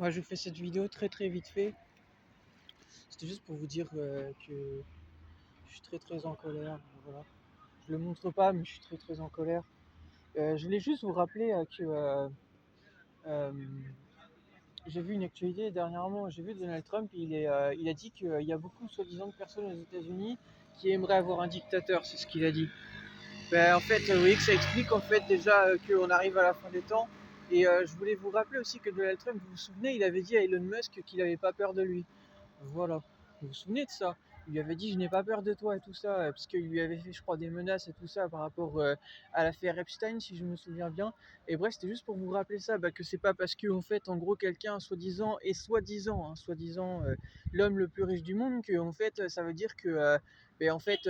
Moi, je fais cette vidéo très vite fait. C'était juste pour vous dire que je suis très en colère. Voilà. Je le montre pas, mais je suis très en colère. Je voulais juste vous rappeler que euh, j'ai vu une actualité dernièrement. J'ai vu Donald Trump. Il a dit qu'il y a beaucoup, soi-disant, de personnes aux États-Unis qui aimeraient avoir un dictateur. C'est ce qu'il a dit. En fait, vous voyez que ça explique en fait déjà qu'on arrive à la fin des temps. Et je voulais vous rappeler aussi que Donald Trump, vous vous souvenez, il avait dit à Elon Musk qu'il n'avait pas peur de lui. Voilà. Vous vous souvenez de ça? Il lui avait dit je n'ai pas peur de toi et tout ça, parce qu'il lui avait fait, je crois, des menaces et tout ça par rapport à l'affaire Epstein, si je me souviens bien. Et bref, c'était juste pour vous rappeler ça, que c'est pas parce que en fait, en gros, quelqu'un soi-disant est soi-disant l'homme le plus riche du monde que en fait, ça veut dire que, en fait,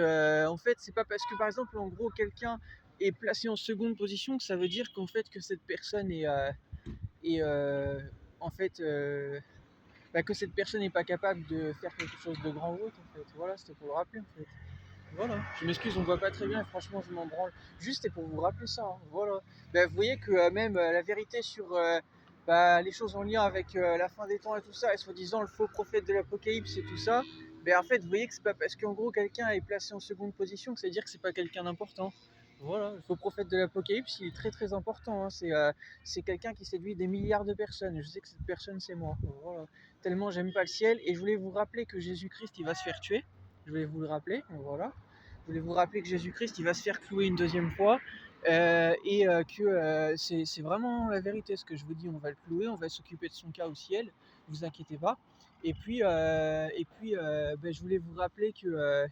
c'est pas parce que par exemple, en gros, quelqu'un est placé en seconde position que ça veut dire qu'en fait que cette personne est en fait que cette personne n'est pas capable de faire quelque chose de grand route en fait. Voilà, c'était pour le rappeler en fait. Voilà. Je m'excuse, on ne voit pas très bien et franchement je m'en branle. Juste c'était pour vous rappeler ça. Hein. Voilà. Vous voyez que même la vérité sur les choses en lien avec la fin des temps et tout ça, et soi-disant le faux prophète de l'apocalypse et tout ça, en fait vous voyez que c'est pas parce qu'en gros quelqu'un est placé en seconde position que ça veut dire que c'est pas quelqu'un d'important. Voilà, le faux prophète de l'apocalypse, il est très important. Hein. C'est quelqu'un qui séduit des milliards de personnes. Et je sais que cette personne, c'est moi. Voilà. Tellement j'aime pas le ciel. Et je voulais vous rappeler que Jésus-Christ, il va se faire tuer. Je voulais vous le rappeler. Voilà. Je voulais vous rappeler que Jésus-Christ, il va se faire clouer une deuxième fois. Que c'est vraiment la vérité ce que je vous dis. On va le clouer, on va s'occuper de son cas au ciel. Vous inquiétez pas. Je voulais vous rappeler que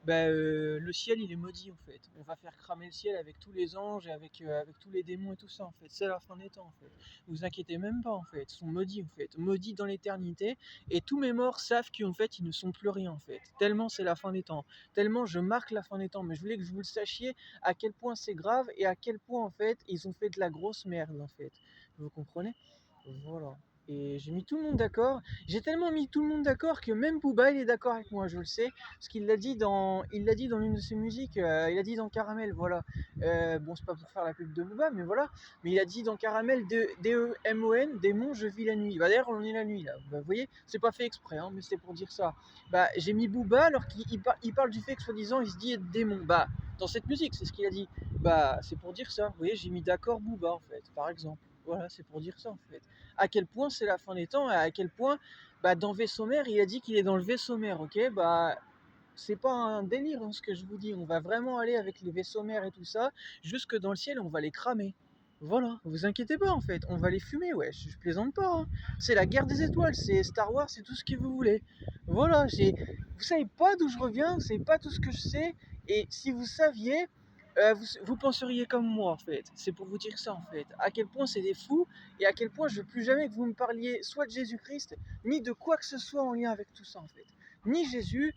le ciel il est maudit en fait. On va faire cramer le ciel avec tous les anges et avec tous les démons et tout ça en fait. C'est la fin des temps en fait. Vous inquiétez même pas en fait. Ils sont maudits en fait. Maudits dans l'éternité. Et tous mes morts savent qu'en fait ils ne sont plus rien en fait. Tellement c'est la fin des temps. Tellement je marque la fin des temps. Mais je voulais que vous le sachiez à quel point c'est grave et à quel point en fait ils ont fait de la grosse merde en fait. Vous comprenez? Voilà. Et j'ai mis tout le monde d'accord. J'ai tellement mis tout le monde d'accord que même Booba il est d'accord avec moi, je le sais, parce qu'il l'a dit dans l'une de ses musiques. Il a dit dans Caramel, voilà. Bon, c'est pas pour faire la pub de Booba, mais voilà. Mais il a dit dans Caramel, D-E-M-O-N, démon, je vis la nuit. D'ailleurs, on est la nuit là. Vous voyez, c'est pas fait exprès, hein, mais c'est pour dire ça. J'ai mis Booba alors qu'il parle du fait que soi-disant il se dit être démon. Dans cette musique, c'est ce qu'il a dit. C'est pour dire ça. Vous voyez, j'ai mis d'accord Booba en fait, par exemple. Voilà, c'est pour dire ça en fait. À quel point c'est la fin des temps et à quel point, dans Vaisseau Mère, il a dit qu'il est dans le vaisseau mère, ok? C'est pas un délire hein, ce que je vous dis. On va vraiment aller avec les vaisseaux mères et tout ça, jusque dans le ciel, on va les cramer. Voilà, vous inquiétez pas en fait, on va les fumer, ouais, je plaisante pas. Hein. C'est la guerre des étoiles, c'est Star Wars, c'est tout ce que vous voulez. Voilà, vous savez pas d'où je reviens, vous savez pas tout ce que je sais, et si vous saviez, vous penseriez comme moi en fait. C'est pour vous dire ça en fait. À quel point c'est des fous et à quel point je veux plus jamais que vous me parliez soit de Jésus-Christ, ni de quoi que ce soit en lien avec tout ça en fait. Ni Jésus,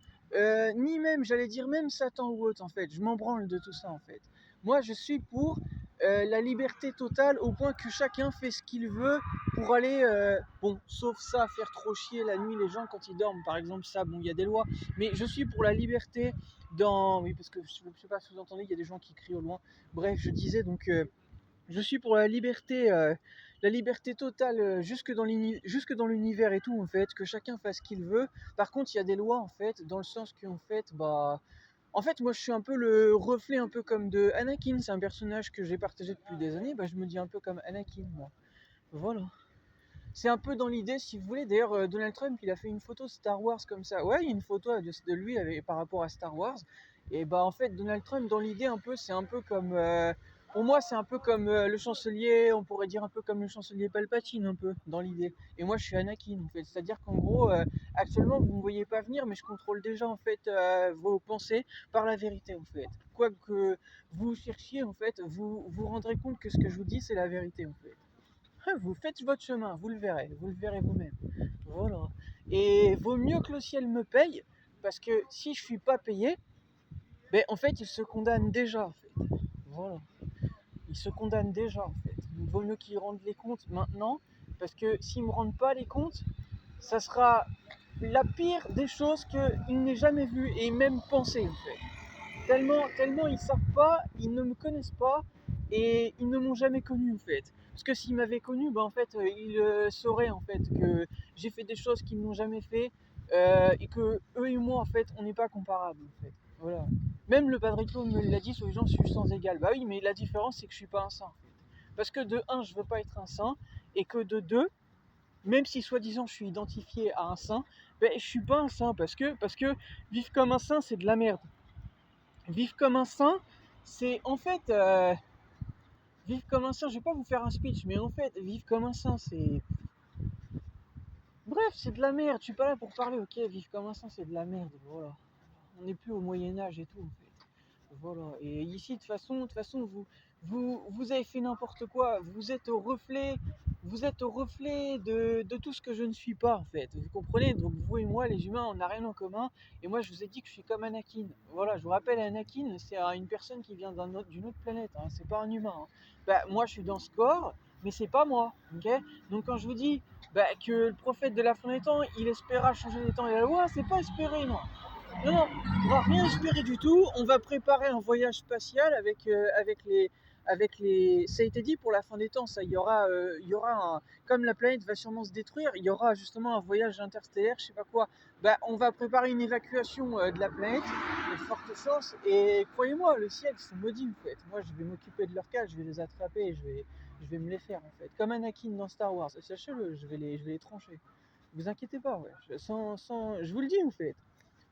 ni même, j'allais dire même Satan ou autre en fait. Je m'en branle de tout ça en fait. Moi je suis pour la liberté totale au point que chacun fait ce qu'il veut pour aller, bon, sauf ça, faire trop chier la nuit les gens quand ils dorment par exemple, ça, bon, il y a des lois, mais je suis pour la liberté oui, parce que je ne sais pas si vous entendez, il y a des gens qui crient au loin. Bref, je disais donc, je suis pour la liberté totale jusque dans l'univers et tout en fait, que chacun fasse ce qu'il veut. Par contre, il y a des lois en fait, dans le sens qu'en fait, en fait, moi je suis un peu le reflet un peu comme de Anakin, c'est un personnage que j'ai partagé depuis des années, je me dis un peu comme Anakin moi. Voilà. C'est un peu dans l'idée, si vous voulez. D'ailleurs, Donald Trump, il a fait une photo Star Wars comme ça. Ouais, il y a une photo de lui par rapport à Star Wars. Et en fait, Donald Trump, dans l'idée, un peu, c'est un peu comme. Pour moi, c'est un peu comme le chancelier, on pourrait dire un peu comme le chancelier Palpatine, un peu, dans l'idée. Et moi, je suis Anakin, en fait. C'est-à-dire qu'en gros, actuellement, vous ne me voyez pas venir, mais je contrôle déjà, en fait, vos pensées par la vérité, en fait. Quoi que vous cherchiez, en fait, vous vous rendrez compte que ce que je vous dis, c'est la vérité, en fait. Vous faites votre chemin, vous le verrez vous-même. Voilà. Et vaut mieux que le ciel me paye, parce que si je suis pas payé, en fait, il se condamne déjà. En fait. Voilà. Il se condamne déjà. En fait. Il vaut mieux qu'il rende les comptes maintenant, parce que s'il me rendent pas les comptes, ça sera la pire des choses qu'il n'ait jamais vu et même pensé. En fait. Tellement ils savent pas, ils ne me connaissent pas et ils ne m'ont jamais connu en fait. Parce que s'ils m'avaient connu, bah en fait, ils sauraient en fait que j'ai fait des choses qu'ils n'ont jamais fait, et que eux et moi en fait, on n'est pas comparables en fait. Voilà. Même le Padre Claude me l'a dit, sur les gens, je suis sans égal. Bah oui, mais la différence c'est que je suis pas un saint. En fait. Parce que de un, je veux pas être un saint, et que de deux, même si soi-disant je suis identifié à un saint, ben, je suis pas un saint parce que vivre comme un saint c'est de la merde. Vivre comme un saint, c'est en fait vivre comme un saint. Je vais pas vous faire un speech, mais en fait vivre comme un saint, c'est bref, c'est de la merde. Je suis pas là pour parler. Ok, vivre comme un saint, c'est de la merde. Voilà. On n'est plus au Moyen Âge et tout en fait. Voilà. Et ici, de toute façon, vous avez fait n'importe quoi. Vous êtes au reflet de tout ce que je ne suis pas, en fait. Vous comprenez? Donc, vous et moi, les humains, on n'a rien en commun. Et moi, je vous ai dit que je suis comme Anakin. Voilà, je vous rappelle, Anakin, c'est une personne qui vient d'une autre planète. Hein. C'est pas un humain. Hein. Bah, moi, je suis dans ce corps, mais c'est pas moi. Ok? Donc, quand je vous dis bah, que le prophète de la fin des temps, il espéra changer les temps et la loi, c'est pas espérer, non. Non, non, on va rien espérer du tout. On va préparer un voyage spatial avec les. Ça a été dit pour la fin des temps. Ça, il y aura comme la planète va sûrement se détruire, il y aura justement un voyage interstellaire, je sais pas quoi. Bah, on va préparer une évacuation de la planète, de fortes chances. Et croyez-moi, le ciel, ils sont maudits en fait. Moi, je vais m'occuper de leur cas, je vais les attraper, et je vais me les faire en fait. Comme Anakin dans Star Wars. Sachez-le, je vais les trancher. Vous inquiétez pas, ouais. Je vous le dis en fait.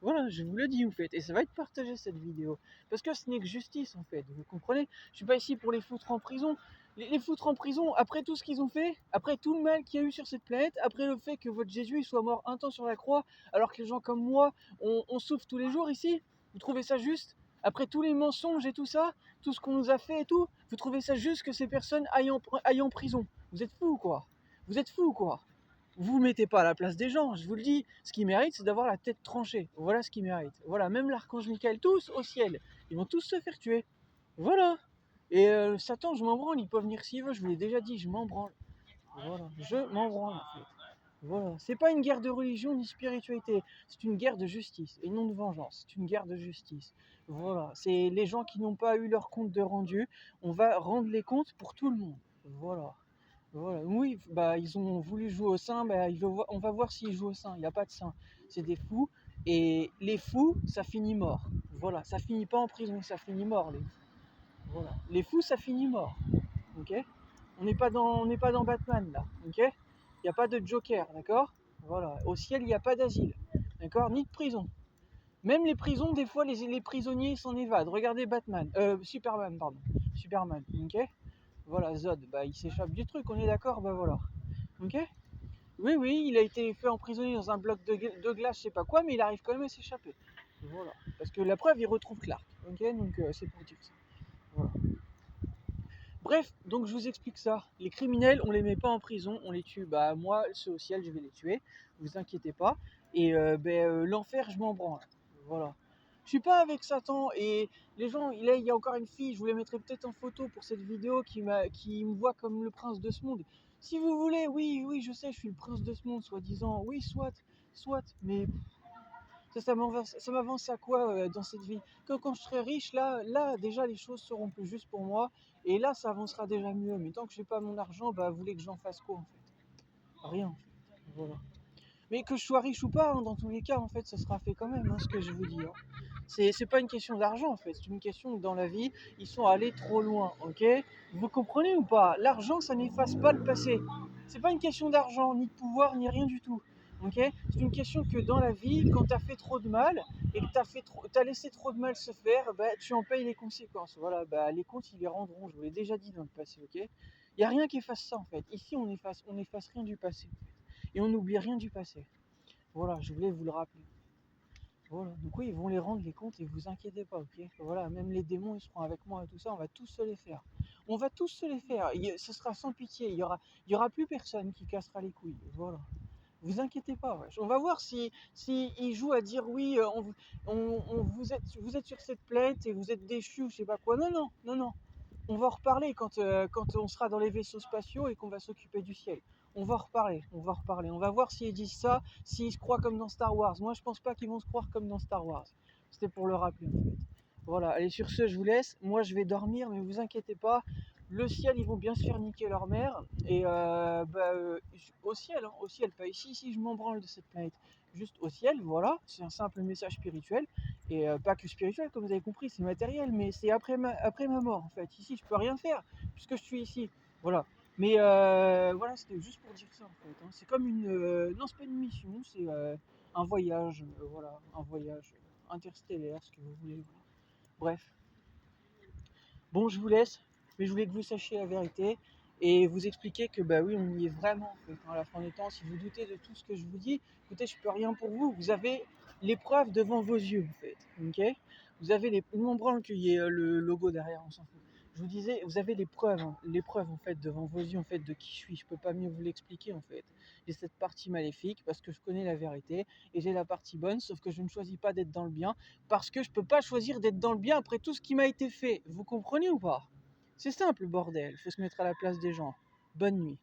Voilà, je vous le dis, vous faites. Et ça va être partagé cette vidéo. Parce que ce n'est que justice, en fait. Vous comprenez? Je suis pas ici pour les foutre en prison. Les foutre en prison, après tout ce qu'ils ont fait, après tout le mal qu'il y a eu sur cette planète, après le fait que votre Jésus il soit mort un temps sur la croix, alors que les gens comme moi, on souffre tous les jours ici. Vous trouvez ça juste? Après tous les mensonges et tout ça, tout ce qu'on nous a fait et tout, vous trouvez ça juste que ces personnes aillent en prison? Vous êtes fous, quoi. Vous êtes fous, quoi. Vous ne mettez pas à la place des gens, je vous le dis. Ce qu'ils méritent, c'est d'avoir la tête tranchée. Voilà ce qu'ils méritent. Voilà, même l'archange Michael, tous au ciel. Ils vont tous se faire tuer. Voilà. Et Satan, je m'en branle, il peut venir s'il veut, je vous l'ai déjà dit, je m'en branle. Voilà, je m'en branle en fait. Voilà, c'est pas une guerre de religion ni spiritualité, c'est une guerre de justice et non de vengeance. C'est une guerre de justice. Voilà, c'est les gens qui n'ont pas eu leur compte de rendu, on va rendre les comptes pour tout le monde. Voilà. Voilà. Oui, bah, ils ont voulu jouer au sein, bah, on va voir s'ils jouent au sein. Il n'y a pas de sein. C'est des fous. Et les fous, ça finit mort. Voilà, ça finit pas en prison, ça finit mort. Les fous. Voilà. Les fous, ça finit mort. Ok. On n'est pas dans Batman là. Ok. Il n'y a pas de Joker, d'accord. Voilà. Au ciel, il n'y a pas d'asile, d'accord, ni de prison. Même les prisons, des fois, les prisonniers s'en évadent. Regardez Batman, Superman, pardon. Superman, ok. Voilà, Zod, bah, il s'échappe du truc, on est d'accord, bah voilà. Ok. Oui, oui, il a été fait emprisonner dans un bloc de glace, je sais pas quoi, mais il arrive quand même à s'échapper. Voilà. Parce que la preuve, il retrouve Clark. Ok, donc c'est pour dire ça. Voilà. Bref, donc je vous explique ça. Les criminels, on les met pas en prison, on les tue. Bah moi, ceux au ciel, je vais les tuer. Vous inquiétez pas. Et l'enfer, je m'en branle. Voilà. Je suis pas avec Satan et les gens, il y a encore une fille, je vous la mettrai peut-être en photo pour cette vidéo qui me voit comme le prince de ce monde. Si vous voulez, oui, oui, je sais, je suis le prince de ce monde, soi-disant. Oui, soit, mais ça m'avance à quoi dans cette vie? Quand je serai riche, là, déjà, les choses seront plus justes pour moi. Et là, ça avancera déjà mieux. Mais tant que je n'ai pas mon argent, bah, vous voulez que j'en fasse quoi, en fait? Rien, en fait. Voilà. Mais que je sois riche ou pas, hein, dans tous les cas, en fait, ça sera fait quand même, hein, ce que je vous dis. Hein. C'est pas une question d'argent, en fait. C'est une question que dans la vie, ils sont allés trop loin, ok? Vous comprenez ou pas? L'argent, ça n'efface pas le passé. C'est pas une question d'argent, ni de pouvoir, ni rien du tout. Ok? C'est une question que dans la vie, quand tu as fait trop de mal et que tu as laissé trop de mal se faire, bah, tu en payes les conséquences. Voilà, bah, les comptes, ils les rendront. Je vous l'ai déjà dit dans le passé, ok? Il n'y a rien qui efface ça, en fait. Ici, on efface rien du passé. Et on n'oublie rien du passé. Voilà, je voulais vous le rappeler. Voilà, donc oui, ils vont les rendre les comptes et vous inquiétez pas, ok? Voilà, même les démons, ils seront avec moi et tout ça, on va tous se les faire. On va tous se les faire, ce sera sans pitié, il y aura plus personne qui cassera les couilles, voilà. Vous inquiétez pas, ouais. On va voir si ils jouent à dire oui, vous êtes sur cette planète et vous êtes déchus, je sais pas quoi. Non, non, non, non. On va en reparler quand on sera dans les vaisseaux spatiaux et qu'on va s'occuper du ciel. On va en reparler, on va en reparler. On va voir s'ils disent ça, s'ils se croient comme dans Star Wars. Moi, je pense pas qu'ils vont se croire comme dans Star Wars. C'était pour le rappeler, en fait. Voilà, allez, sur ce, je vous laisse. Moi, je vais dormir, mais vous inquiétez pas. le ciel, ils vont bien se faire niquer leur mère. Et au ciel, hein, au ciel, pas ici, ici je m'en branle de cette planète. Juste au ciel, voilà, c'est un simple message spirituel. Et pas que spirituel, comme vous avez compris, c'est matériel, mais c'est après ma mort en fait. Ici, je peux rien faire, puisque je suis ici. Voilà. Mais voilà, c'était juste pour dire ça en fait, hein. C'est comme une. Non, c'est pas une mission, c'est un voyage, voilà, un voyage interstellaire, ce que vous voulez. Voilà. Bref. Bon, je vous laisse, mais je voulais que vous sachiez la vérité et vous expliquer que bah oui, on y est vraiment en fait, à la fin des temps. Si vous doutez de tout ce que je vous dis, écoutez, je peux rien pour vous. Vous avez les preuves devant vos yeux en fait, ok? Vous avez les. Nous on branle qu'il y ait le logo derrière, on s'en fout. Je vous disais, vous avez les preuves en fait devant vos yeux en fait de qui je suis. Je peux pas mieux vous l'expliquer en fait. J'ai cette partie maléfique parce que je connais la vérité et j'ai la partie bonne, sauf que je ne choisis pas d'être dans le bien parce que je peux pas choisir d'être dans le bien après tout ce qui m'a été fait. Vous comprenez ou pas? C'est simple, bordel. Faut se mettre à la place des gens. Bonne nuit.